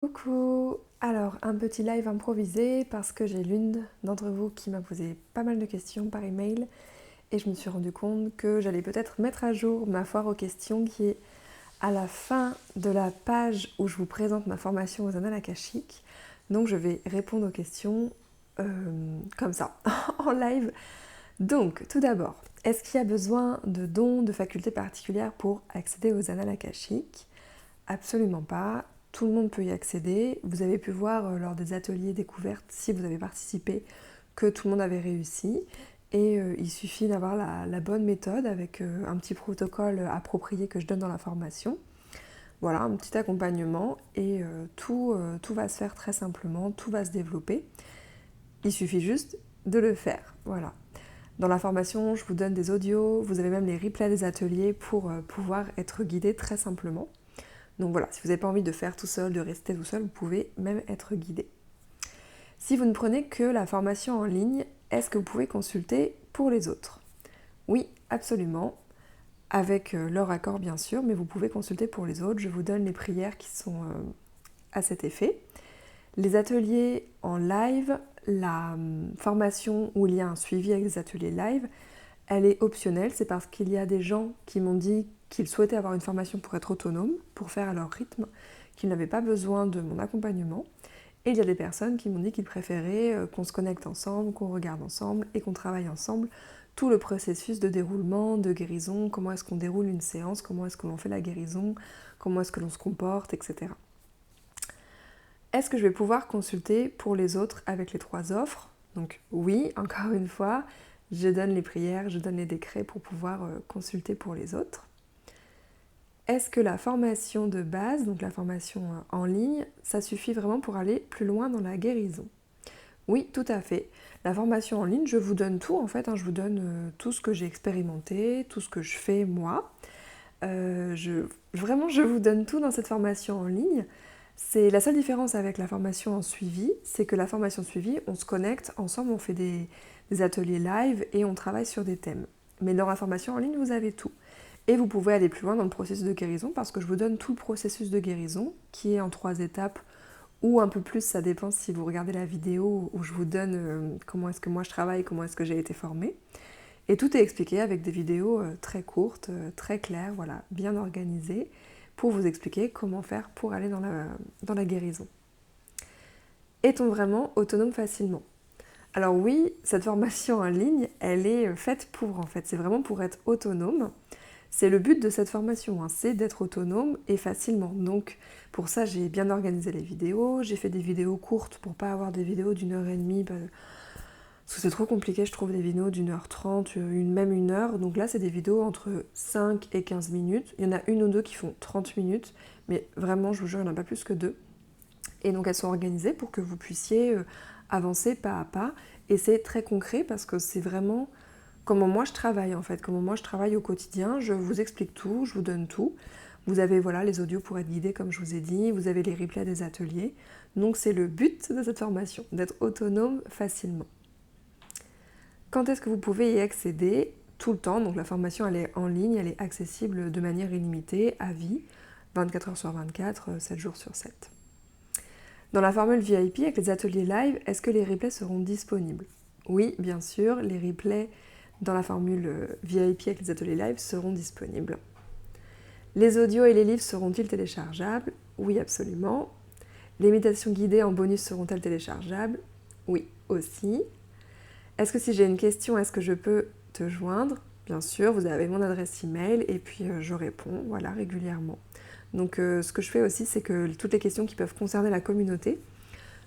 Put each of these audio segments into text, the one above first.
Coucou! Alors, un petit live improvisé parce que j'ai l'une d'entre vous qui m'a posé pas mal de questions par email et je me suis rendu compte que j'allais peut-être mettre à jour ma foire aux questions qui est à la fin de la page où je vous présente ma formation aux annales akashiques. Donc, je vais répondre aux questions comme ça, en live. Donc, tout d'abord, est-ce qu'il y a besoin de dons, de facultés particulières pour accéder aux annales akashiques? Absolument pas. Tout le monde peut y accéder. Vous avez pu voir lors des ateliers découvertes, si vous avez participé, que tout le monde avait réussi. Et il suffit d'avoir la bonne méthode avec un petit protocole approprié que je donne dans la formation. Voilà, un petit accompagnement et tout va se faire très simplement, tout va se développer. Il suffit juste de le faire. Voilà. Dans la formation, je vous donne des audios, vous avez même les replays des ateliers pour pouvoir être guidé très simplement. Donc voilà, si vous n'avez pas envie de faire tout seul, de rester tout seul, vous pouvez même être guidé. Si vous ne prenez que la formation en ligne, est-ce que vous pouvez consulter pour les autres? Oui, absolument, avec leur accord bien sûr, mais vous pouvez consulter pour les autres. Je vous donne les prières qui sont à cet effet. Les ateliers en live, la formation où il y a un suivi avec des ateliers live, elle est optionnelle, c'est parce qu'il y a des gens qui m'ont dit qu'ils souhaitaient avoir une formation pour être autonomes, pour faire à leur rythme, qu'ils n'avaient pas besoin de mon accompagnement. Et il y a des personnes qui m'ont dit qu'ils préféraient qu'on se connecte ensemble, qu'on regarde ensemble et qu'on travaille ensemble tout le processus de déroulement, de guérison, comment est-ce qu'on déroule une séance, comment est-ce que l'on fait la guérison, comment est-ce que l'on se comporte, etc. Est-ce que je vais pouvoir consulter pour les autres avec les 3 offres? Donc oui, encore une fois, je donne les prières, je donne les décrets pour pouvoir consulter pour les autres. Est-ce que la formation de base, donc la formation en ligne, ça suffit vraiment pour aller plus loin dans la guérison? Oui, tout à fait. La formation en ligne, je vous donne tout en fait, je vous donne tout ce que j'ai expérimenté, tout ce que je fais moi. Vraiment, je vous donne tout dans cette formation en ligne. C'est la seule différence avec la formation en suivi, c'est que la formation suivie, on se connecte ensemble, on fait des ateliers live et on travaille sur des thèmes. Mais dans la formation en ligne, vous avez tout. Et vous pouvez aller plus loin dans le processus de guérison parce que je vous donne tout le processus de guérison qui est en 3 étapes ou un peu plus, ça dépend si vous regardez la vidéo où je vous donne comment est-ce que moi je travaille, comment est-ce que j'ai été formée. Et tout est expliqué avec des vidéos très courtes, très claires, voilà, bien organisées, pour vous expliquer comment faire pour aller dans la guérison. Est-on vraiment autonome facilement? Alors oui, cette formation en ligne, elle est faite pour, en fait, c'est vraiment pour être autonome. C'est le but de cette formation, c'est d'être autonome et facilement. Donc pour ça, j'ai bien organisé les vidéos, j'ai fait des vidéos courtes pour pas avoir des vidéos d'1h30, parce que c'est trop compliqué, je trouve, des vidéos d'1h30, même 1 heure. Donc là, c'est des vidéos entre 5 et 15 minutes. Il y en a une ou deux qui font 30 minutes, mais vraiment, je vous jure, il n'y en a pas plus que 2. Et donc elles sont organisées pour que vous puissiez avancer pas à pas. Et c'est très concret parce que c'est vraiment comment moi je travaille en fait, comment moi je travaille au quotidien. Je vous explique tout, je vous donne tout. Vous avez voilà, les audios pour être guidés comme je vous ai dit, vous avez les replays des ateliers. Donc c'est le but de cette formation, d'être autonome facilement. Quand est-ce que vous pouvez y accéder? Tout le temps, donc la formation elle est en ligne, elle est accessible de manière illimitée, à vie, 24 heures sur 24, 7 jours sur 7. Dans la formule VIP avec les ateliers live, est-ce que les replays seront disponibles? Oui, bien sûr, les replays dans la formule VIP avec les ateliers live seront disponibles. Les audios et les livres seront-ils téléchargeables? Oui, absolument. Les méditations guidées en bonus seront-elles téléchargeables? Oui, aussi. Est-ce que si j'ai une question, est-ce que je peux te joindre? Bien sûr, vous avez mon adresse email et puis je réponds voilà, régulièrement. Donc ce que je fais aussi, c'est que toutes les questions qui peuvent concerner la communauté,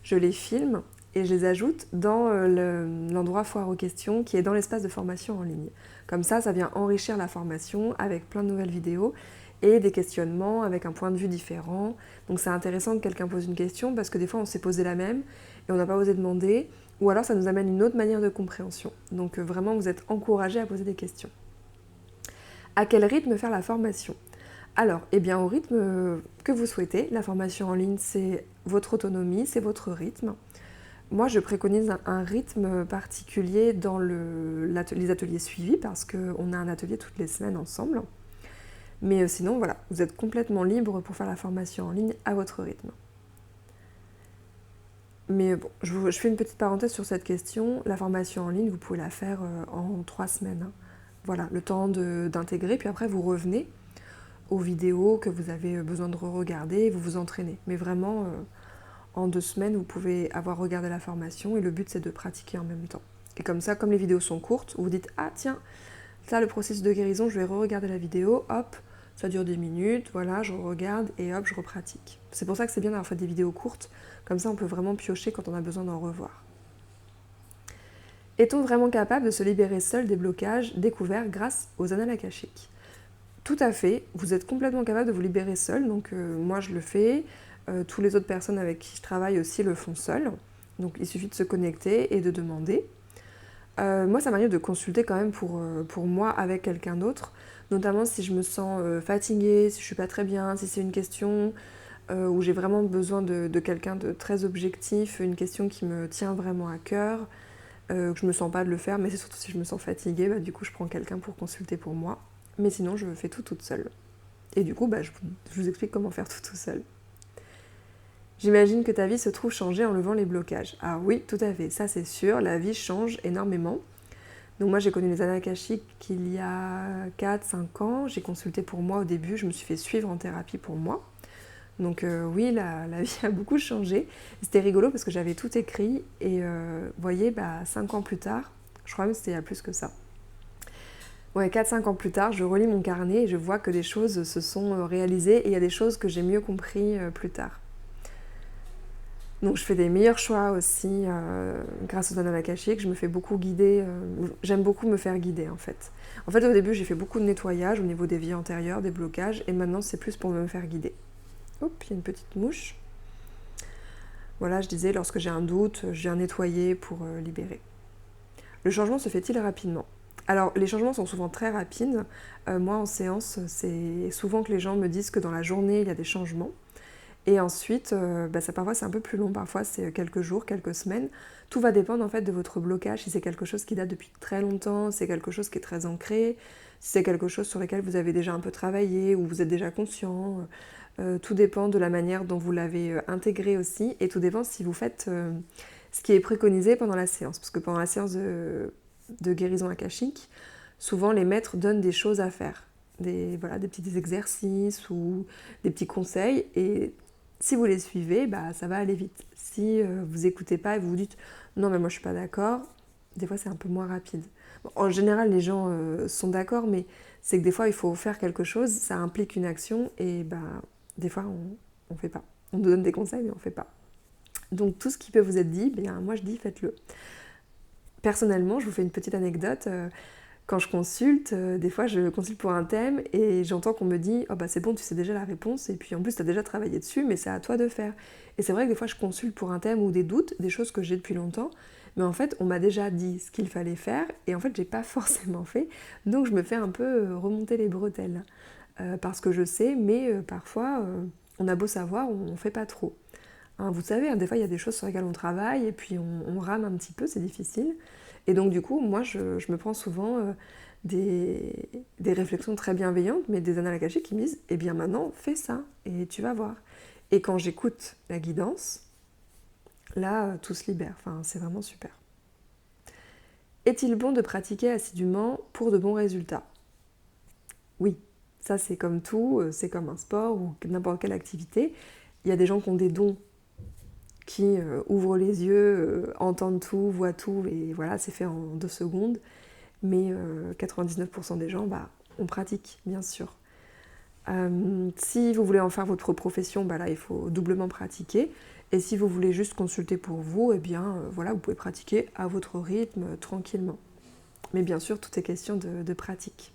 je les filme et je les ajoute dans l'endroit foire aux questions qui est dans l'espace de formation en ligne. Comme ça vient enrichir la formation avec plein de nouvelles vidéos et des questionnements avec un point de vue différent. Donc c'est intéressant que quelqu'un pose une question parce que des fois on s'est posé la même et on n'a pas osé demander, ou alors ça nous amène une autre manière de compréhension. Donc vraiment vous êtes encouragés à poser des questions. À quel rythme faire la formation? Alors, eh bien au rythme que vous souhaitez. La formation en ligne, c'est votre autonomie, c'est votre rythme. Moi, je préconise un rythme particulier dans les ateliers suivis parce qu'on a un atelier toutes les semaines ensemble. Mais sinon, voilà, vous êtes complètement libre pour faire la formation en ligne à votre rythme. Mais bon, je fais une petite parenthèse sur cette question. La formation en ligne, vous pouvez la faire en 3 semaines, hein. Voilà, le temps d'intégrer, puis après vous revenez aux vidéos que vous avez besoin de re-regarder et vous vous entraînez. Mais vraiment, en 2 semaines, vous pouvez avoir regardé la formation et le but c'est de pratiquer en même temps. Et comme ça, comme les vidéos sont courtes, vous dites ah tiens, ça le processus de guérison, je vais re-regarder la vidéo, hop, ça dure 10 minutes, voilà, je regarde et hop, je repratique. C'est pour ça que c'est bien d'avoir fait des vidéos courtes, comme ça on peut vraiment piocher quand on a besoin d'en revoir. Est-on vraiment capable de se libérer seul des blocages découverts grâce aux annales akashiques? Tout à fait, vous êtes complètement capable de vous libérer seul, donc moi je le fais, tous les autres personnes avec qui je travaille aussi le font seul, donc il suffit de se connecter et de demander. Moi ça m'arrive de consulter quand même pour moi avec quelqu'un d'autre, notamment si je me sens fatiguée, si je suis pas très bien, si c'est une question où j'ai vraiment besoin de quelqu'un de très objectif, une question qui me tient vraiment à cœur, que je me sens pas de le faire, mais c'est surtout si je me sens fatiguée, bah, du coup je prends quelqu'un pour consulter pour moi. Mais sinon je fais tout toute seule. Et du coup, bah, je vous explique comment faire tout seul. J'imagine que ta vie se trouve changée en levant les blocages. Ah oui, tout à fait, ça c'est sûr, la vie change énormément. Donc moi j'ai connu les annales akashiques il y a 4-5 ans, j'ai consulté pour moi au début, je me suis fait suivre en thérapie pour moi. Donc oui, la vie a beaucoup changé. C'était rigolo parce que j'avais tout écrit et vous voyez, 5 ans plus tard, je crois même que c'était il y a plus que ça. Ouais, 4-5 ans plus tard, je relis mon carnet et je vois que des choses se sont réalisées et il y a des choses que j'ai mieux compris plus tard. Donc je fais des meilleurs choix aussi grâce aux annales akashiques. Je me fais beaucoup guider. J'aime beaucoup me faire guider en fait. En fait, au début, j'ai fait beaucoup de nettoyage au niveau des vies antérieures, des blocages, et maintenant c'est plus pour me faire guider. Hop, il y a une petite mouche. Voilà, je disais, lorsque j'ai un doute, je viens nettoyer pour libérer. Le changement se fait-il rapidement? Alors, les changements sont souvent très rapides. Moi, en séance, c'est souvent que les gens me disent que dans la journée, il y a des changements. Et ensuite, parfois c'est un peu plus long, parfois c'est quelques jours, quelques semaines. Tout va dépendre en fait de votre blocage, si c'est quelque chose qui date depuis très longtemps, si c'est quelque chose qui est très ancré, si c'est quelque chose sur lequel vous avez déjà un peu travaillé ou vous êtes déjà conscient. Tout dépend de la manière dont vous l'avez intégré aussi et tout dépend si vous faites ce qui est préconisé pendant la séance. Parce que pendant la séance de guérison akashique, souvent les maîtres donnent des choses à faire. Des petits exercices ou des petits conseils et si vous les suivez, ça va aller vite. Si vous n'écoutez pas et vous vous dites « non mais moi je suis pas d'accord », des fois c'est un peu moins rapide. Bon, en général les gens sont d'accord, mais c'est que des fois il faut faire quelque chose, ça implique une action et des fois on ne fait pas. On nous donne des conseils mais on ne fait pas. Donc tout ce qui peut vous être dit, moi je dis faites-le. Personnellement, je vous fais une petite anecdote. Quand je consulte, des fois je consulte pour un thème et j'entends qu'on me dit « oh c'est bon, tu sais déjà la réponse et puis en plus tu as déjà travaillé dessus, mais c'est à toi de faire ». Et c'est vrai que des fois je consulte pour un thème ou des doutes, des choses que j'ai depuis longtemps, mais en fait on m'a déjà dit ce qu'il fallait faire et en fait j'ai pas forcément fait, donc je me fais un peu remonter les bretelles. Parce que je sais, mais parfois on a beau savoir, on fait pas trop. Hein, vous savez, des fois il y a des choses sur lesquelles on travaille et puis on rame un petit peu, c'est difficile. Et donc du coup, moi je me prends souvent des réflexions très bienveillantes, mais des annales akashiques qui me disent « eh bien maintenant, fais ça et tu vas voir ». Et quand j'écoute la guidance, là, tout se libère. Enfin, c'est vraiment super. Est-il bon de pratiquer assidûment pour de bons résultats? Oui, ça c'est comme tout, c'est comme un sport ou n'importe quelle activité. Il y a des gens qui ont des dons qui ouvrent les yeux, entendent tout, voient tout, et voilà, c'est fait en 2 secondes. Mais 99% des gens, on pratique, bien sûr. Si vous voulez en faire votre profession, là, il faut doublement pratiquer. Et si vous voulez juste consulter pour vous, vous pouvez pratiquer à votre rythme, tranquillement. Mais bien sûr, tout est question de pratique.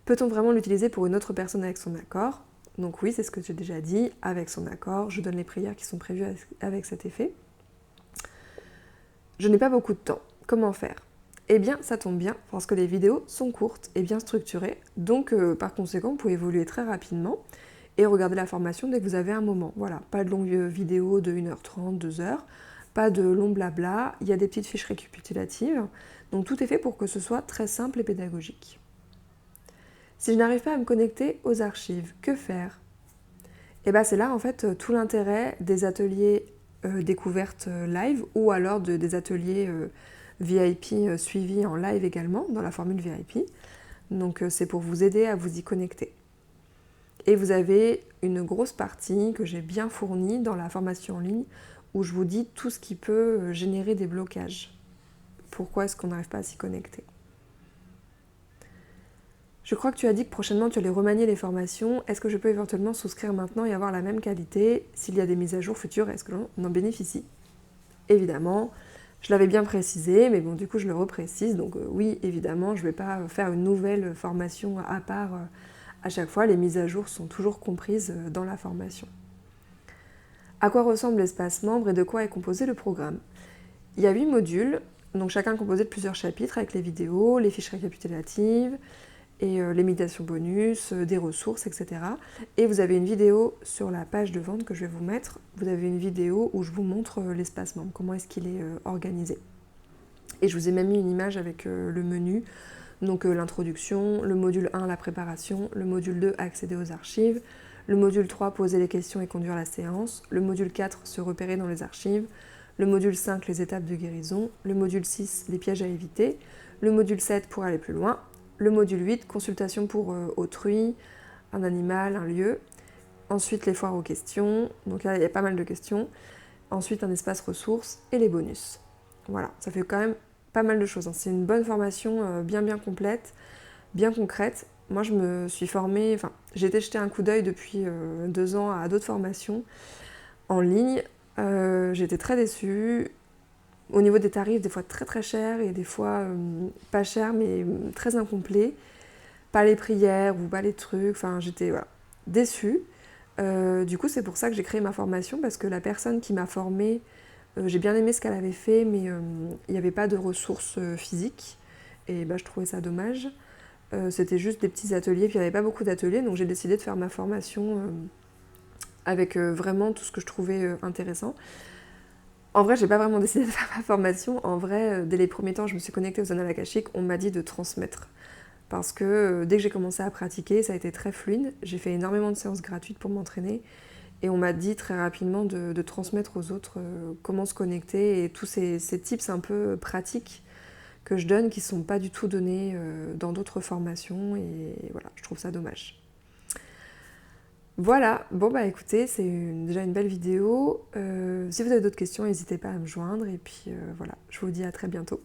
Peut-on vraiment l'utiliser pour une autre personne avec son accord? Donc oui, c'est ce que j'ai déjà dit, avec son accord, je donne les prières qui sont prévues avec cet effet. Je n'ai pas beaucoup de temps. Comment faire? Eh bien, ça tombe bien, parce que les vidéos sont courtes et bien structurées, donc par conséquent, vous pouvez évoluer très rapidement et regarder la formation dès que vous avez un moment. Voilà, pas de longues vidéos de 1h30, 2h, pas de long blabla, il y a des petites fiches récapitulatives, donc tout est fait pour que ce soit très simple et pédagogique. Si je n'arrive pas à me connecter aux archives, que faire? Et c'est là en fait tout l'intérêt des ateliers découverte live ou alors des ateliers VIP suivis en live également dans la formule VIP. Donc c'est pour vous aider à vous y connecter. Et vous avez une grosse partie que j'ai bien fournie dans la formation en ligne où je vous dis tout ce qui peut générer des blocages. Pourquoi est-ce qu'on n'arrive pas à s'y connecter? Je crois que tu as dit que prochainement tu allais remanier les formations. Est-ce que je peux éventuellement souscrire maintenant et avoir la même qualité? S'il y a des mises à jour futures, est-ce que l'on en bénéficie? Évidemment, je l'avais bien précisé, mais bon, du coup je le reprécise. Donc oui, évidemment, je ne vais pas faire une nouvelle formation à part à chaque fois. Les mises à jour sont toujours comprises dans la formation. À quoi ressemble l'espace membre et de quoi est composé le programme? Il y a 8 modules, donc chacun composé de plusieurs chapitres avec les vidéos, les fiches récapitulatives, et les méditations bonus, des ressources, etc. Et vous avez une vidéo sur la page de vente que je vais vous mettre. Vous avez une vidéo où je vous montre l'espace membre, comment est-ce qu'il est organisé. Et je vous ai même mis une image avec le menu, donc l'introduction, le module 1, la préparation, le module 2, accéder aux archives, le module 3, poser les questions et conduire la séance, le module 4, se repérer dans les archives, le module 5, les étapes de guérison, le module 6, les pièges à éviter, le module 7, pour aller plus loin, le module 8, consultation pour autrui, un animal, un lieu. Ensuite, les foires aux questions. Donc là, il y a pas mal de questions. Ensuite, un espace ressources et les bonus. Voilà, ça fait quand même pas mal de choses. C'est une bonne formation bien complète, bien concrète. Moi, je me suis formée, j'ai été jeter un coup d'œil depuis 2 ans à d'autres formations en ligne. J'étais très déçue. Au niveau des tarifs, des fois très cher et des fois pas cher mais très incomplet. Pas les prières ou pas les trucs, j'étais déçue. Du coup c'est pour ça que j'ai créé ma formation parce que la personne qui m'a formée, j'ai bien aimé ce qu'elle avait fait mais il n'y avait pas de ressources physiques et je trouvais ça dommage. C'était juste des petits ateliers puis il n'y avait pas beaucoup d'ateliers donc j'ai décidé de faire ma formation avec vraiment tout ce que je trouvais intéressant. En vrai, j'ai pas vraiment décidé de faire ma formation. En vrai, dès les premiers temps, je me suis connectée aux annales akashiques, on m'a dit de transmettre. Parce que dès que j'ai commencé à pratiquer, ça a été très fluide. J'ai fait énormément de séances gratuites pour m'entraîner. Et on m'a dit très rapidement de transmettre aux autres comment se connecter et tous ces tips un peu pratiques que je donne qui sont pas du tout donnés dans d'autres formations. Et voilà, je trouve ça dommage. Voilà, bon écoutez, c'est déjà une belle vidéo. Si vous avez d'autres questions, n'hésitez pas à me joindre. Et puis voilà, je vous dis à très bientôt.